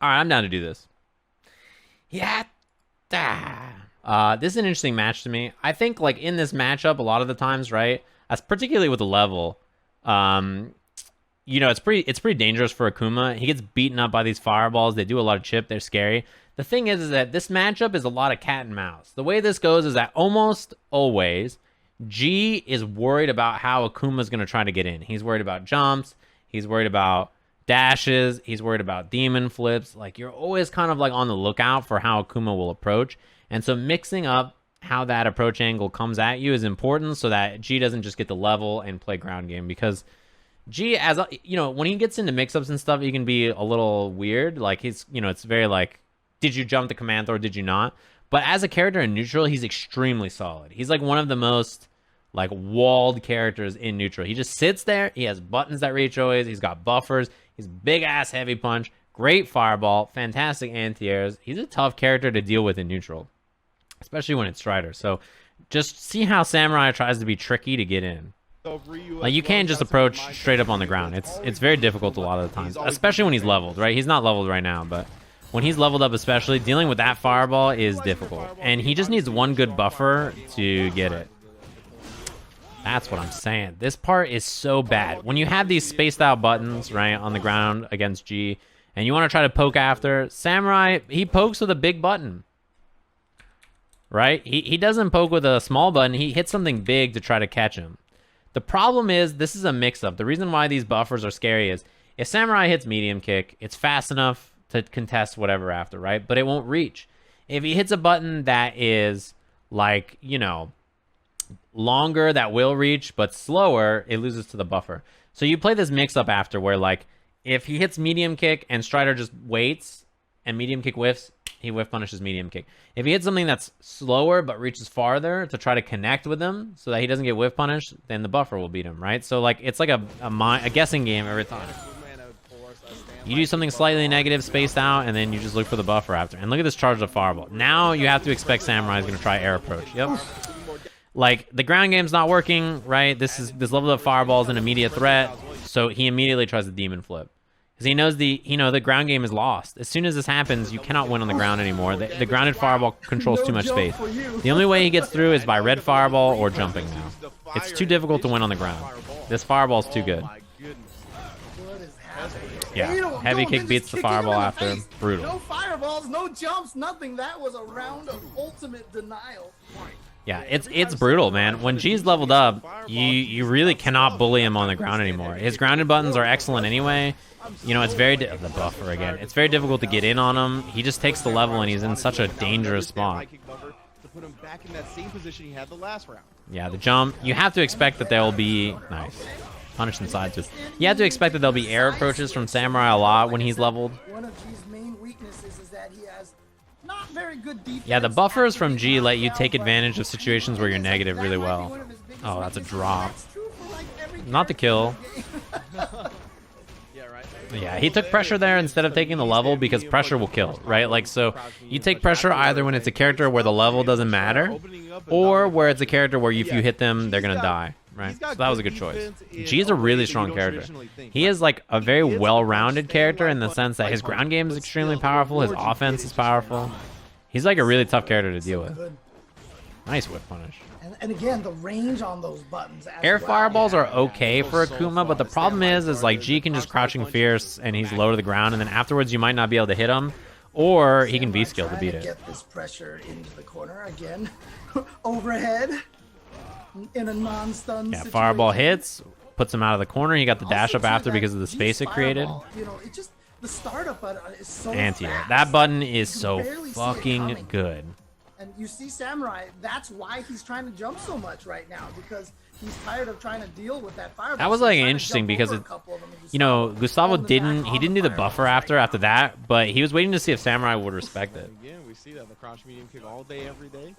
All right, I'm down to do this. Yeah. This is an interesting match to me. I think like in this matchup, a lot of the times, right, as particularly with the level, you know, it's pretty dangerous for Akuma. He gets beaten up by these fireballs. They do a lot of chip. They're scary. The thing is that this matchup is a lot of cat and mouse. The way this goes is that almost always G is worried about how Akuma's going to try to get in. He's worried about jumps. He's worried about dashes. He's worried about demon flips. Like, you're always kind of like on the lookout for how Akuma will approach. And so mixing up how that approach angle comes at you is important so that G doesn't just get the level and play ground game. Because G, as you know, when he gets into mix-ups and stuff, he can be a little weird. Like, he's, you know, it's very like, did you jump the command or did you not? But as a character in neutral, he's extremely solid. He's like one of the most like walled characters in neutral. He just sits there. He has buttons that reach always. He's got buffers. He's big ass heavy punch. Great fireball. Fantastic anti-airs. He's a tough character to deal with in neutral, especially when it's Strider. So just see how Samurai tries to be tricky to get in. Like, you can't just approach straight up on the ground. It's very difficult a lot of the times, especially when he's leveled, right? He's not leveled right now, but when he's leveled up especially, dealing with that fireball is difficult. And he just needs one good buffer to get it. That's what I'm saying. This part is so bad. When you have these spaced out buttons, right, on the ground against G, and you want to try to poke after, Samurai, he pokes with a big button. Right? He doesn't poke with a small button. He hits something big to try to catch him. The problem is, this is a mix-up. The reason why these buffers are scary is, if Samurai hits medium kick, it's fast enough to contest whatever after, right? But it won't reach. If he hits a button that is, like, you know, longer, that will reach, but slower, it loses to the buffer. So you play this mix-up after where, like, if he hits medium kick and Strider just waits and medium kick whiffs, he whiff punishes medium kick. If he hits something that's slower but reaches farther to try to connect with him so that he doesn't get whiff punished, then the buffer will beat him, right? So, like, it's like a guessing game every time. You do something slightly negative, spaced out, and then you just look for the buffer after. And look at this charged up fireball. Now you have to expect Samurai is going to try air approach. Yep. Like, the ground game's not working, right? This level of fireball is an immediate threat, so he immediately tries the demon flip. Because he knows the ground game is lost. As soon as this happens, you cannot win on the ground anymore. The grounded fireball controls too much space. The only way he gets through is by red fireball or jumping now. It's too difficult to win on the ground. This fireball's too good. Yeah, heavy kick beats the fireball after. Brutal. No fireballs, no jumps, nothing. That was a round of ultimate denial. Yeah, it's brutal, man. When G's leveled up, you really cannot bully him on the ground anymore. His grounded buttons are excellent anyway. You know, it's very the buffer again. It's very difficult to get in on him. He just takes the level and he's in such a dangerous spot. Yeah, the jump. You have to expect that there will be nice. Punish inside too. You have to expect that there'll be air approaches from Samurai a lot when he's leveled. One of G's main weaknesses is that he has not very good defense. Yeah, the buffers from G let you take advantage of situations where you're negative really well. Oh, that's a drop. Not the kill. Yeah, he took pressure there instead of taking the level because pressure will kill, right? Like, so you take pressure either when it's a character where the level doesn't matter or where it's a character where if you hit them, they're going to die. Right, so that was a good choice. G is a really strong character. He is like a very well-rounded character in the sense that his ground game is extremely powerful, his offense is powerful. He's like a really tough character to deal with. Nice whip punish. And again, the range on those buttons. Air fireballs are okay for Akuma, but the problem is like G can just crouching fierce and he's low to the ground, and then afterwards you might not be able to hit him, or he can V-skill to beat it. Get this pressure into the corner again, overhead. In a non-stun situation. Fireball hits, puts him out of the corner. He got the dash up after because of the space it created. You know, it just the startup button is so anti-air. That button is so fucking good. And you see Samurai, that's why he's trying to jump so much right now, because he's tired of trying to deal with that fireball. That was like interesting because you know, Gustavo didn't do the buffer after that, but he was waiting to see if Samurai would respect it. We see that in the crouch medium kick all day, every day.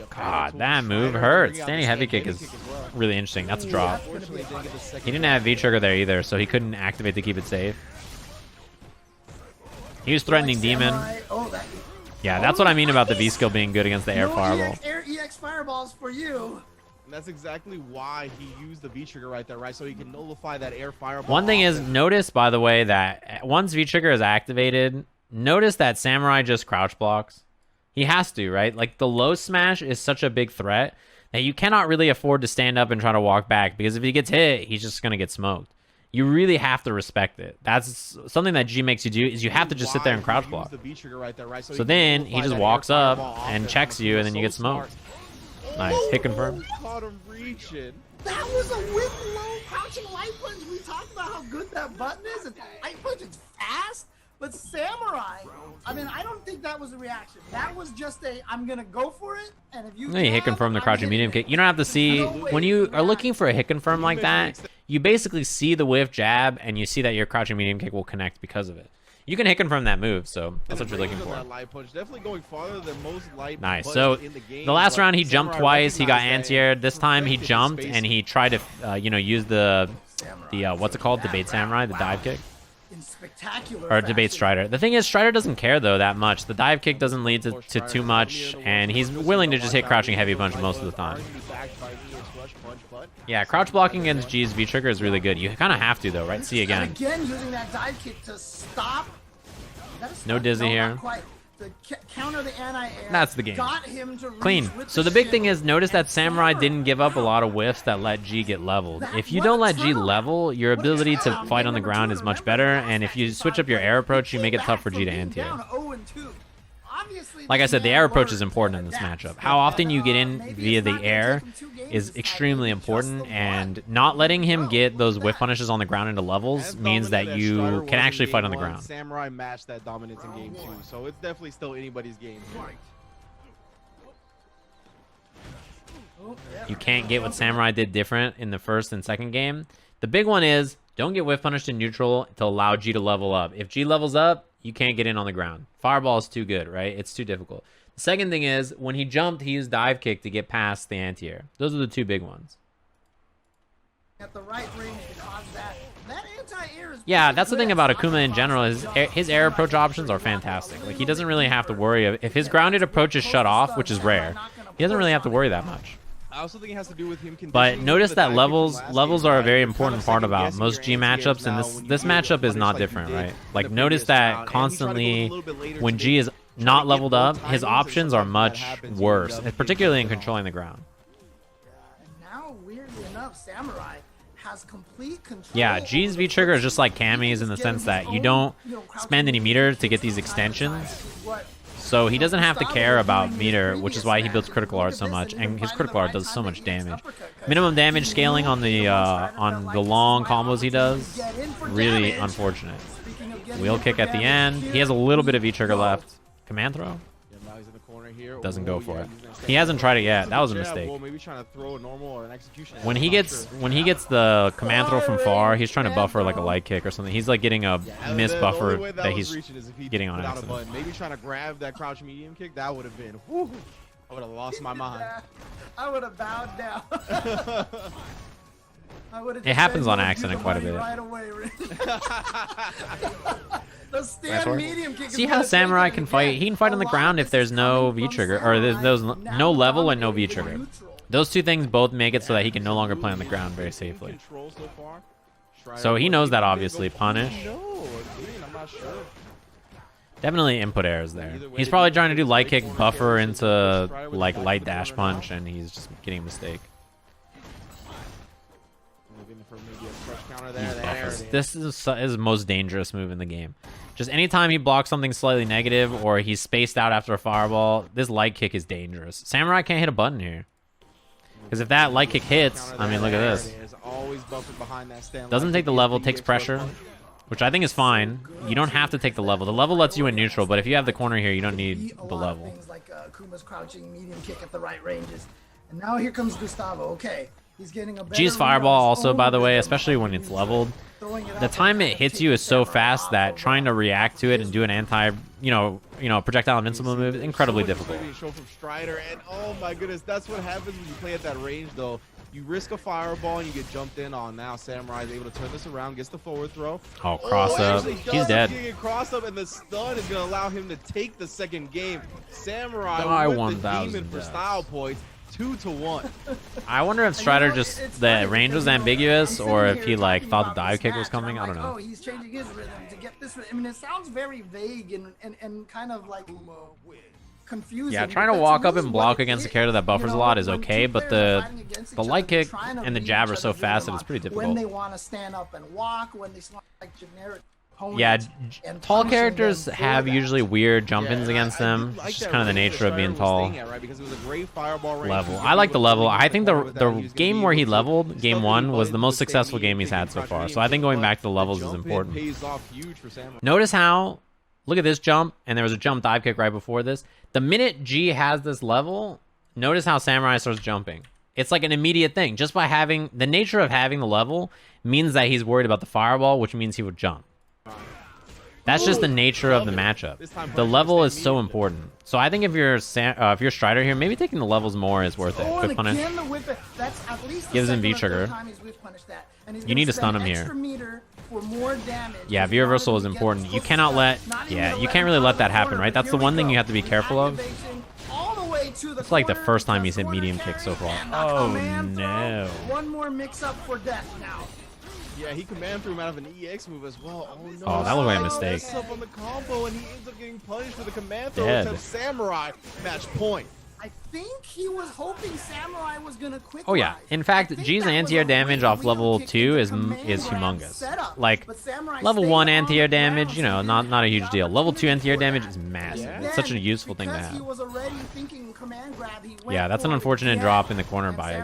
God, that move hurts. Standing heavy kick is really interesting. That's a drop. He didn't have V-trigger there either, so he couldn't activate to keep it safe. He was threatening Demon. Yeah, that's what I mean about the V-skill being good against the air fireball. Air EX fireballs for you. And that's exactly why he used the V-trigger right there, right? So he can nullify that air fireball. One thing is, notice, by the way, that once V-trigger is activated, notice that Samurai just crouch blocks. He has to, right? Like, the low smash is such a big threat that you cannot really afford to stand up and try to walk back, because if he gets hit, he's just going to get smoked. You really have to respect it. That's something that G makes you do, is you have to just sit there and crouch block. So then he just walks up and checks you, and then you get smoked. Nice. Hit confirm. Caught him reaching. That was a whip low crouching light punch. We talked about how good that button is, and light punch is fast. But Samurai, I mean, I don't think that was a reaction. That was just a, I'm going to go for it, and if you No, you hit confirm the crouching medium kick. You don't have to see, when you are looking for a hit confirm like that, you basically see the whiff jab, and you see that your crouching medium kick will connect because of it. You can hit confirm that move, so that's what you're looking for. Definitely going farther than most light Nice. So the last round he jumped twice. He got anti-aired. This time he jumped and he tried to, use the what's it called? Debate Samurai, the dive kick. in spectacular Or debate Strider. The thing is, Strider doesn't care though that much. The dive kick doesn't lead to too much, and he's willing to just hit crouching heavy punch most of the time. Yeah, crouch blocking against G's V trigger is really good. You kind of have to though, right? See again. And again, using that dive kick to stop. No dizzy here. Counter the anti-air. That's the game. Got him to Clean. So the big thing is, notice that Samurai didn't give up a lot of whiffs that let G get leveled. If you don't let G level, your ability to fight on the ground is much better, and if you switch up your air approach, you make it tough for G to anti-air. Like I said, the air approach is important in this matchup. How often you get in via the air is extremely important, and not letting him get those whiff punishes on the ground into levels means that you can actually fight on the ground. Samurai matched that dominance in game 2, so it's definitely still anybody's game. You can't get what Samurai did different in the first and second game. The big one is, don't get whiff punished in neutral to allow G to level up. If G levels up, you can't get in on the ground. Fireball is too good, right? It's too difficult. The second thing is, when he jumped, he used dive kick to get past the anti-air. Those are the two big ones. At the right range to cause that. That anti-air is Yeah, that's the thing about Akuma in general. His air approach options are fantastic. Like, he doesn't really have to worry. If his grounded approach is shut off, which is rare, he doesn't really have to worry that much. I also think it has to do with him. But notice that levels are a very important part about most G matchups, and this matchup is not different, right? Like, notice that constantly when G is not leveled up, his options are much worse, particularly in controlling the ground. And now, weirdly enough, Samurai has complete control. Yeah, G's V trigger is just like Cammy's in the sense that you don't spend any meter to get these extensions. So he doesn't have to care about meter, which is why he builds critical art so much, and his critical art does so much damage. Minimum damage scaling on the long combos he does, really unfortunate. Wheel kick at the end. He has a little bit of V-trigger left. Command throw? Doesn't go for it. He hasn't tried it yet. That was a mistake. When he gets the command throw from far, he's trying to buffer like a light kick or something. He's like getting a miss buffer that he's getting on accident. Maybe trying to grab that crouch medium kick, that would have been, whew, I would have lost my mind. I would have bowed down. It happens on accident quite a bit. Right away, See how Samurai can fight? He can fight on the ground if there's no V-trigger, or there's no level and no V-trigger. Those two things both make it so that he can no longer play on the ground very safely. So he knows that, obviously. Punish. Definitely input errors there. He's probably trying to do light kick, buffer into like light dash punch, and he's just getting a mistake. This is his most dangerous move in the game. Just anytime he blocks something slightly negative or he's spaced out after a fireball, this light kick is dangerous. Samurai can't hit a button here. Because if that light kick hits, I mean, look at this. Doesn't take the level, takes pressure, which I think is fine. You don't have to take the level. The level lets you in neutral, but if you have the corner here, you don't need the level. Things like Akuma's crouching medium kick at the right ranges. And now here comes Gustavo. Okay. He's getting a G's fireball also, by the way, especially when it's leveled, the time it hits you is so fast that trying to react to it and do an anti, projectile invincible move is incredibly difficult. And oh my goodness, that's what happens when you play at that range, though. You risk a fireball and you get jumped in on. Now Samurai is able to turn this around, gets the forward throw. Oh, cross up. He's dead. Cross up, and the stun is going to allow him to take the second game. Samurai with the demon for style points. 2-1. I wonder if Strider just the range was ambiguous, or if he like thought the dive kick was coming. I don't know. Oh, he's changing his rhythm to get this. I mean, it sounds very vague and kind of like confusing. Yeah, trying to walk up and block against a character that buffers a lot is okay, but the light kick and the jab are so fast that it's pretty difficult. When they want to stand up and walk, when they want like generic. Yeah, tall characters have usually weird jump-ins against them. It's just kind of the nature of being tall. Level. I like the level. I think the game where he leveled, game 1, was the most successful game he's had so far. So I think going back to the levels is important. Notice how, look at this jump, and there was a jump dive kick right before this. The minute G has this level, notice how Samurai starts jumping. It's like an immediate thing. Just by having, the nature of having the level means that he's worried about the fireball, which means he would jump. That's just the nature of the matchup. The level is so important. So I think if you're Strider here, maybe taking the levels more is worth it. Quick punish. Gives him V trigger. You need to stun him here. Yeah, V reversal is important. You cannot let, you can't really let that happen, right? That's the one thing you have to be careful of. It's like the first time he's hit medium kick so far. Oh no. One more mix up for death now. Yeah, he command threw him out of an EX move as well. Oh no. Oh, that looked like a mistake. Up on the combo, and he ends up getting punished with a command throw to Samurai. Match point. I think he was hoping Samurai was gonna quick. Oh yeah. In fact, G's anti-air damage off level 2 is humongous. Like level 1 anti-air damage, you know, not a huge deal. Level 2 anti-air damage is massive. It's such a useful thing to have. Yeah, that's an unfortunate drop in the corner by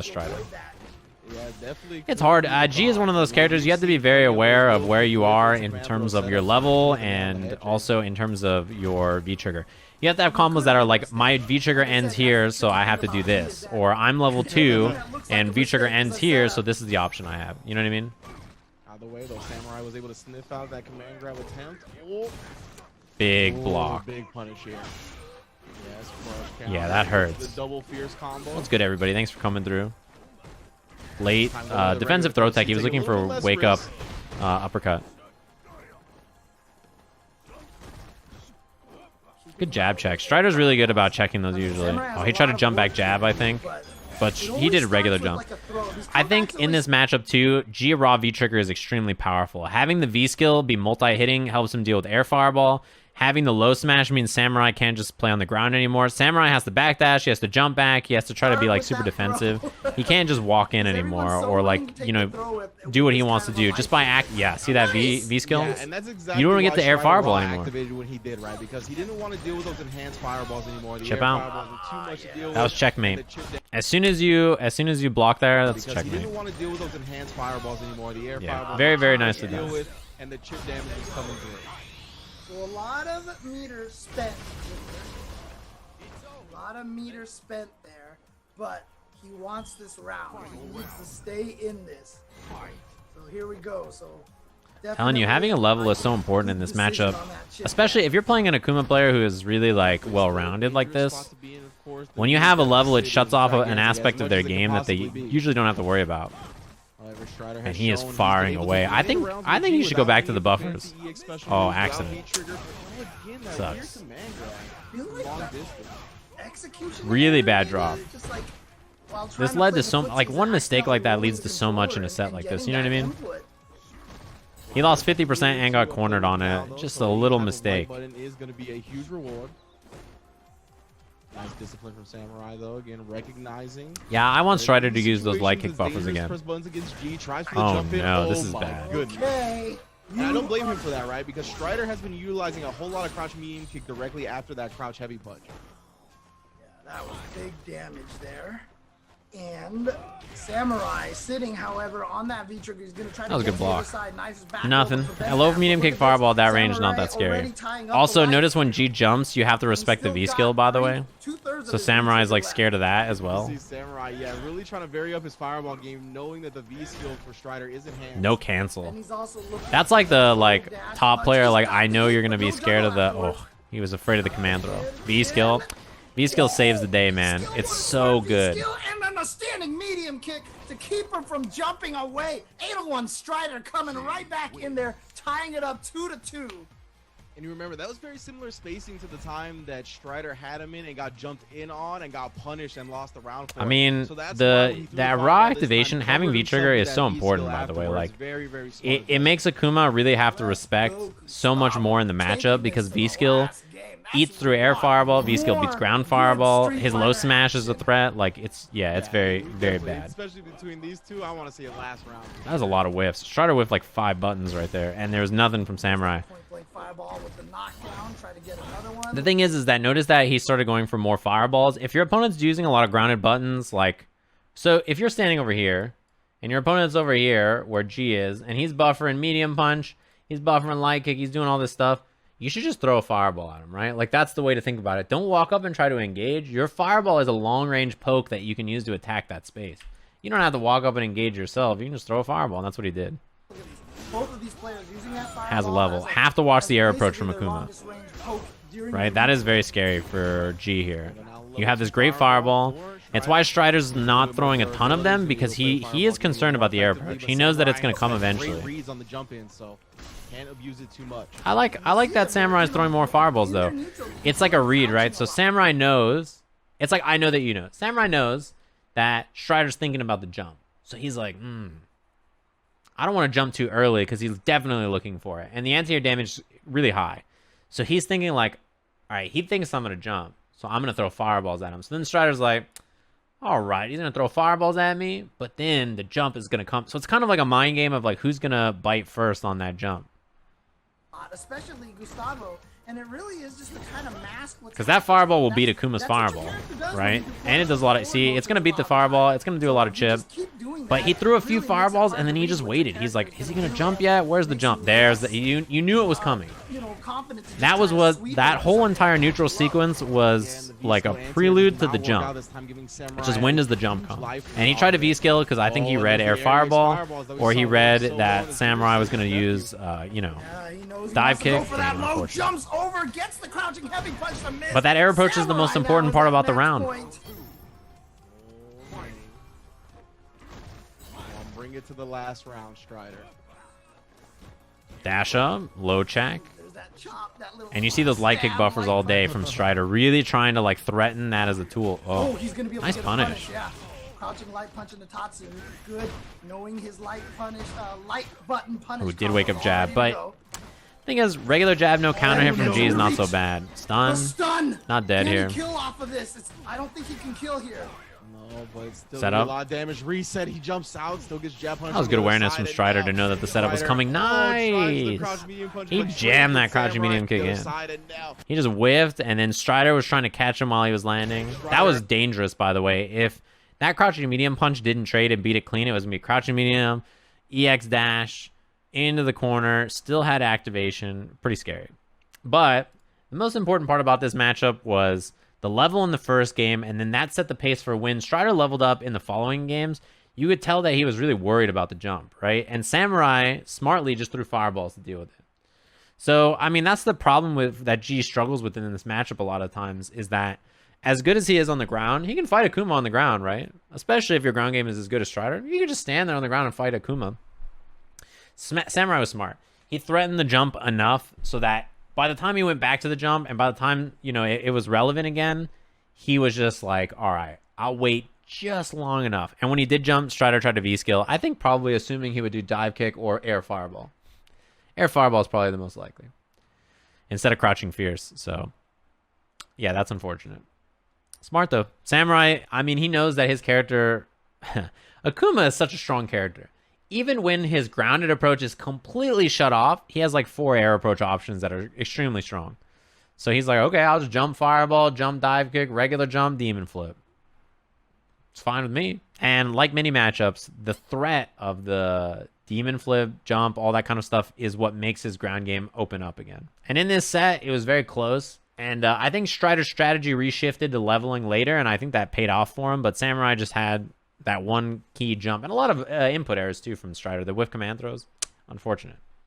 Strider. Yeah, definitely. It's hard. G is one of those characters you have to be very aware of where you are in terms of your level and also in terms of your V-trigger. You have to have combos that are like, my V-trigger ends here, so I have to do this. Or I'm level 2, and V-trigger ends here, so this is the option I have. You know what I mean? Out of the way, though, Samurai was able to sniff out that command grab attempt. Oh. Big block. Big punish here. Yes, yeah, that hurts. The double fierce combo. What's good, everybody? Thanks for coming through. Late defensive throw tech. He was looking for a wake up uppercut. Good jab check. Strider's really good about checking those usually. Oh, he tried to jump back jab, I think. But he did a regular jump. I think in this matchup too, G raw V trigger is extremely powerful. Having the V skill be multi-hitting helps him deal with air fireball. Having the low smash means Samurai can't just play on the ground anymore. Samurai has to backdash, he has to jump back, he has to try to be like super defensive. He can't just walk in anymore or like, you know, do what he wants to do just by see that V skill? Yeah, and that's exactly you don't get the air fireball anymore. Activated when he did, right? Because he didn't want to deal with those enhanced fireballs anymore. The chip air out. fireballs were too much to deal That was with, checkmate. As soon as you block there, that's because checkmate. He didn't want to deal with those enhanced fireballs anymore. The air fireballs very, very were nicely to deal done. with, and the chip damage was coming through. So a lot of meters spent. A lot of meters spent there, but he wants this round. He needs to stay in this. So here we go. So Telling you, having a level is so important in this matchup, especially if you're playing an Akuma player who is really like well-rounded like this. When you have a level, it shuts off an aspect of their game that they usually don't have to worry about. And he is firing away. I think he should go back to the buffers. Oh, accident. Sucks. Really bad drop. This led to so like one mistake like that leads to so much in a set like this. You know what I mean? He lost 50% and got cornered on it. Just a little mistake. Nice discipline from Samurai, though. Again, recognizing. Yeah, I want Strider to use those light kick buffers again. Oh no, this is bad. Okay. And I don't blame him for that, right? Because Strider has been utilizing a whole lot of crouch medium kick directly after that crouch heavy punch. Yeah, that was big damage there. And Samurai sitting, however, on that V trigger. He's going to try to get good block. Nothing. A low medium kick fireball at that range, not that scary. Also, notice when G jumps, you have to respect the V skill, by the way. So Samurai is like scared of that as well. Samurai, yeah, really trying to vary up his fireball game, knowing that the V skill for Strider isn't hand. No cancel. That's like the top player. Like I know you're gonna be scared of the. Oh, he was afraid of the command throw. V skill. V skill saves the day, man. It's so good. And then a standing medium kick to keep him from jumping away. 801 Strider coming right back in there, tying it up 2-2. And you remember, that was very similar spacing to the time that Strider had him in and got jumped in on and got punished and lost the round for I it. mean, So that's why when he threw that the raw fireball this activation, time, having covered V-trigger himself is with so that important, V-skill by the way. afterwards. Like, Very, very smart it makes Akuma really have to respect so much more in the matchup because V-skill eats through air fireball, V-skill beats ground fireball, his low smash is a threat. Like, it's very, very bad. Especially between these two, I want to see it last round. That was a lot of whiffs. Strider whiffed like 5 buttons right there, and there was nothing from Samurai. Fireball with the knockdown, try to get another one. The thing is that notice that he started going for more fireballs. If your opponent's using a lot of grounded buttons, like, so if you're standing over here, and your opponent's over here, where G is, and he's buffering medium punch, he's buffering light kick, he's doing all this stuff, you should just throw a fireball at him, right? Like, that's the way to think about it. Don't walk up and try to engage. Your fireball is a long-range poke that you can use to attack that space. You don't have to walk up and engage yourself. You can just throw a fireball, and that's what he did. Both of these players using that fireball Has a level. Have to watch the air approach from Akuma. Right? That is very scary for G here. You have this great fireball. It's why Strider's not throwing a ton of them, because he is concerned about the air approach. He knows that it's going to come eventually. Can't abuse it too much. I like that Samurai's throwing more fireballs, though. It's like a read, right? So Samurai knows. It's like, I know that you know. Samurai knows that Strider's thinking about the jump. So he's like, I don't want to jump too early because he's definitely looking for it. And the anti-air damage is really high. So he's thinking like, all right, he thinks I'm going to jump. So I'm going to throw fireballs at him. So then Strider's like, all right, he's going to throw fireballs at me. But then the jump is going to come. So it's kind of like a mind game of like, who's going to bite first on that jump. Especially Gustavo. And it really is just to kind of mask what's because that fireball will beat Akuma's fireball, right? And it does a lot of... See, it's going to beat the fireball. It's going to do a lot of chip. But he threw a few fireballs, and then he just waited. He's like, is he going to jump yet? Where's the jump? There's the... You knew it was coming. That was what... That whole entire neutral sequence was like a prelude to the jump. It's just, when does the jump come? And he tried to V-skill because I think he read air fireball, or he read that Samurai was going to use, you know, dive kick. Jumps over, gets the crouching heavy punch to miss. But that air approach is the most important part about the round. Bring it to the last round, Strider. Dash up, low check. And you see those light kick buffers all day from Strider, really trying to like threaten that as a tool. Oh, he's gonna be able nice to punish. Yeah. Crouching light punch into Tatsu. Good, knowing his light punish, light button punish. Who did wake up jab, but thing is, regular jab, no counter hit from G is not so bad. Stun, not dead here. Kill off of this. I don't think he can kill here. No, but it's still Set up. a lot of damage. Reset. He jumps out. Still gets jab punch. That was good awareness from Strider to know that the setup was coming. Nice. He jammed that crouching medium kick in. He just whiffed, and then Strider was trying to catch him while he was landing. That was dangerous, by the way. If that crouching medium punch didn't trade and beat it clean, it was going to be crouching medium, EX dash, into the corner, still had activation. Pretty scary. But the most important part about this matchup was the level in the first game, and then that set the pace for when Strider leveled up in the following games. You could tell that he was really worried about the jump, right? And Samurai smartly just threw fireballs to deal with it. So, I mean, that's the problem with that G struggles with in this matchup a lot of times, is that as good as he is on the ground, he can fight Akuma on the ground, right? Especially if your ground game is as good as Strider. You can just stand there on the ground and fight Akuma. Samurai was smart. He threatened the jump enough so that by the time he went back to the jump, and by the time, you know, it was relevant again, he was just like, all right, I'll wait just long enough. And when he did jump, Strider tried to V-skill. I think probably assuming he would do dive kick or air fireball. Air fireball is probably the most likely, instead of crouching fierce. So, yeah, that's unfortunate. Smart, though. Samurai, I mean, he knows that his character... Akuma is such a strong character. Even when his grounded approach is completely shut off, he has like 4 air approach options that are extremely strong. So he's like, okay, I'll just jump fireball, jump dive kick, regular jump, demon flip. It's fine with me. And like many matchups, the threat of the demon flip, jump, all that kind of stuff is what makes his ground game open up again. And in this set, it was very close. And I think Strider's strategy reshifted to leveling later, and I think that paid off for him. But Samurai just had that one key jump, and a lot of input errors too from Strider. The whiff command throws, unfortunate.